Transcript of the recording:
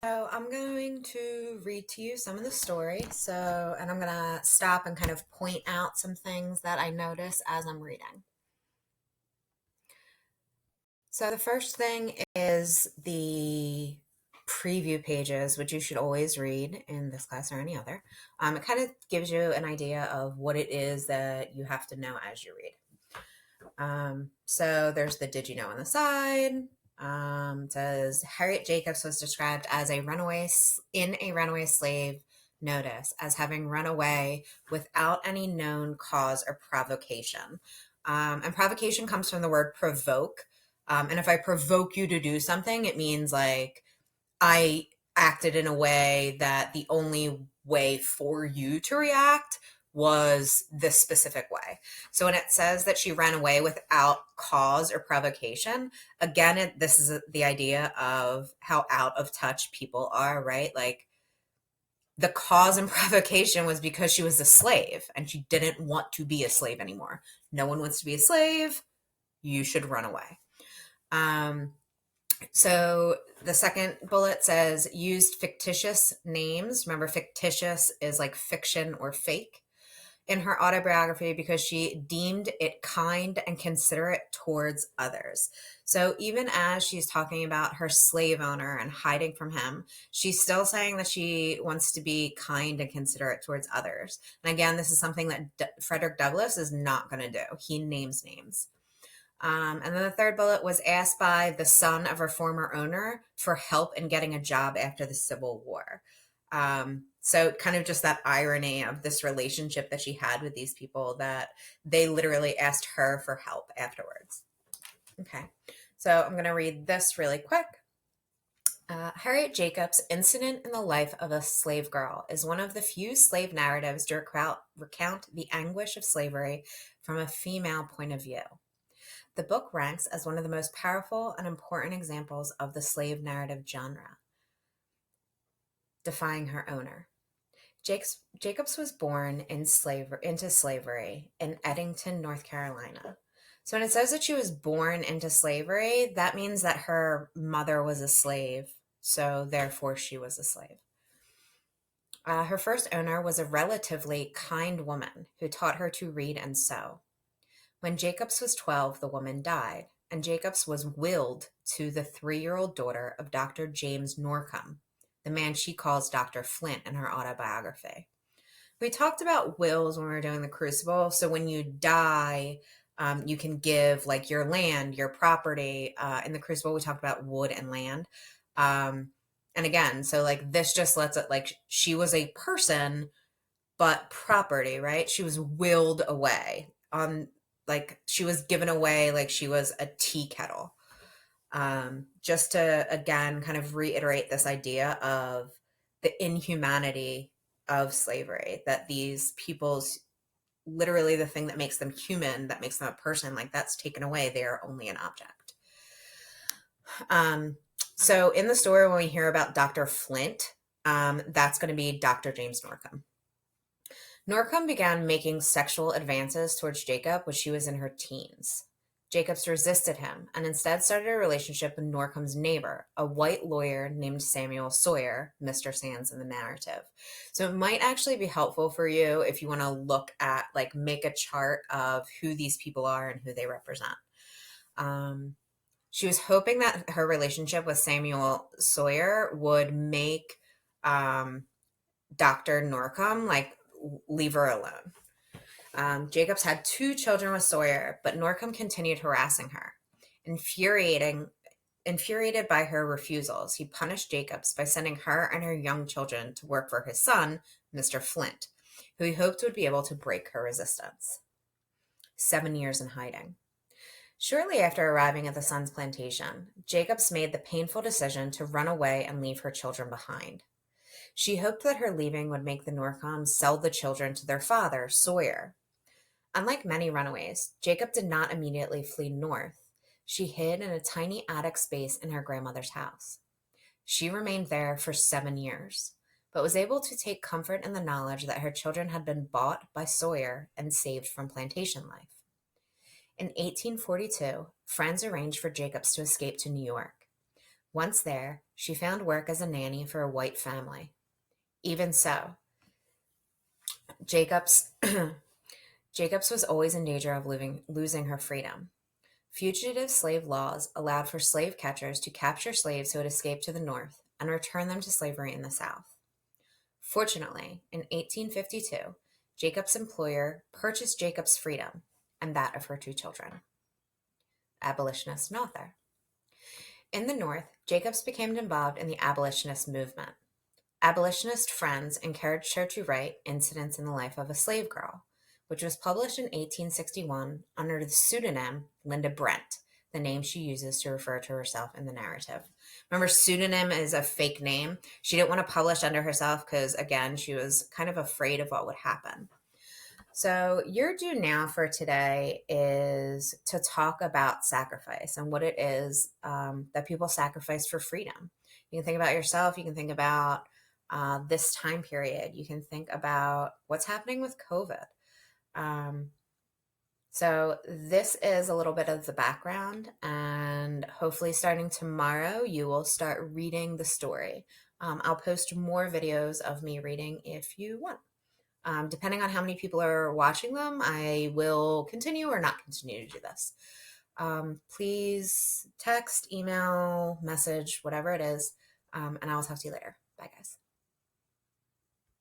So I'm going to read to you some of the story. And I'm going to stop and kind of point out some things that I notice as I'm reading. So the first thing is the preview pages, which you should always read in this class or any other. It kind of gives you an idea of what it is that you have to know as you read. So there's the did you know on the side. It says Harriet Jacobs was described as a runaway slave notice as having run away without any known cause or provocation. And provocation comes from the word provoke. And if I provoke you to do something, it means like I acted in a way that the only way for you to react was this specific way. So when it says that she ran away without cause or provocation, again, this is the idea of how out of touch people are, right? Like the cause and provocation was because she was a slave and she didn't want to be a slave anymore. No one wants to be a slave. You should run away. So the second bullet says used fictitious names. Remember, fictitious is like fiction or fake in her autobiography because she deemed it kind and considerate towards others. So even as she's talking about her slave owner and hiding from him, she's still saying that she wants to be kind and considerate towards others. And again, this is something that Frederick Douglass is not going to do. He names names. And then the third bullet was asked by the son of her former owner for help in getting a job after the Civil War. So kind of just that irony of this relationship that she had with these people that they literally asked her for help afterwards. Okay, so I'm going to read this really quick. Harriet Jacobs' Incident in the Life of a Slave Girl is one of the few slave narratives to recount the anguish of slavery from a female point of view. The book ranks as one of the most powerful and important examples of the slave narrative genre, defying her owner. Jacobs was born into slavery in Eddington, North Carolina. So when it says that she was born into slavery, that means that her mother was a slave, so therefore she was a slave. Her first owner was a relatively kind woman who taught her to read and sew. When Jacobs was 12, the woman died, and Jacobs was willed to the 3-year-old daughter of Dr. James Norcom, the man she calls Dr. Flint in her autobiography. We talked about wills when we were doing the Crucible. So when you die, you can give like your land, your property. In the Crucible, we talked about wood and land. And again, so like this just lets it like she was a person, but property, right? She was willed away on like she was given away like she was a tea kettle. Just to again kind of reiterate this idea of the inhumanity of slavery, that these people's literally the thing that makes them human, that makes them a person, like that's taken away. They are only an object. So in the story, when we hear about Dr. Flint, that's going to be Dr. James Norcom. Norcom began making sexual advances towards Jacob when she was in her teens. Jacobs resisted him and instead started a relationship with Norcom's neighbor, a white lawyer named Samuel Sawyer, Mr. Sands in the narrative. So it might actually be helpful for you if you want to look at, like, make a chart of who these people are and who they represent. She was hoping that her relationship with Samuel Sawyer would make Dr. Norcom, like, leave her alone. Jacobs had 2 children with Sawyer, but Norcom continued harassing her. Infuriated by her refusals, he punished Jacobs by sending her and her young children to work for his son, Mr. Flint, who he hoped would be able to break her resistance. 7 years in hiding. Shortly after arriving at the son's plantation, Jacobs made the painful decision to run away and leave her children behind. She hoped that her leaving would make the Norcoms sell the children to their father, Sawyer. Unlike many runaways, Jacob did not immediately flee north. She hid in a tiny attic space in her grandmother's house. She remained there for 7 years, but was able to take comfort in the knowledge that her children had been bought by Sawyer and saved from plantation life. In 1842, friends arranged for Jacobs to escape to New York. Once there, she found work as a nanny for a white family. Even so, Jacobs Jacobs was always in danger of losing her freedom. Fugitive slave laws allowed for slave catchers to capture slaves who had escaped to the north and return them to slavery in the south. Fortunately, in 1852, Jacob's employer purchased Jacob's freedom and that of her two children. Abolitionist and author. In the North, Jacobs became involved in the abolitionist movement. Abolitionist friends encouraged her to write Incidents in the Life of a Slave Girl, which was published in 1861 under the pseudonym Linda Brent, the name she uses to refer to herself in the narrative. Remember, pseudonym is a fake name. She didn't want to publish under herself because, again, she was kind of afraid of what would happen. So, your due now for today is to talk about sacrifice and what it is that people sacrifice for freedom. You can think about yourself, you can think about this time period, you can think about what's happening with COVID. So, this is a little bit of the background, and hopefully, starting tomorrow, you will start reading the story. I'll post more videos of me reading if you want. Depending on how many people are watching them, I will continue or not continue to do this. Please text, email, message, whatever it is, and I will talk to you later. Bye, guys.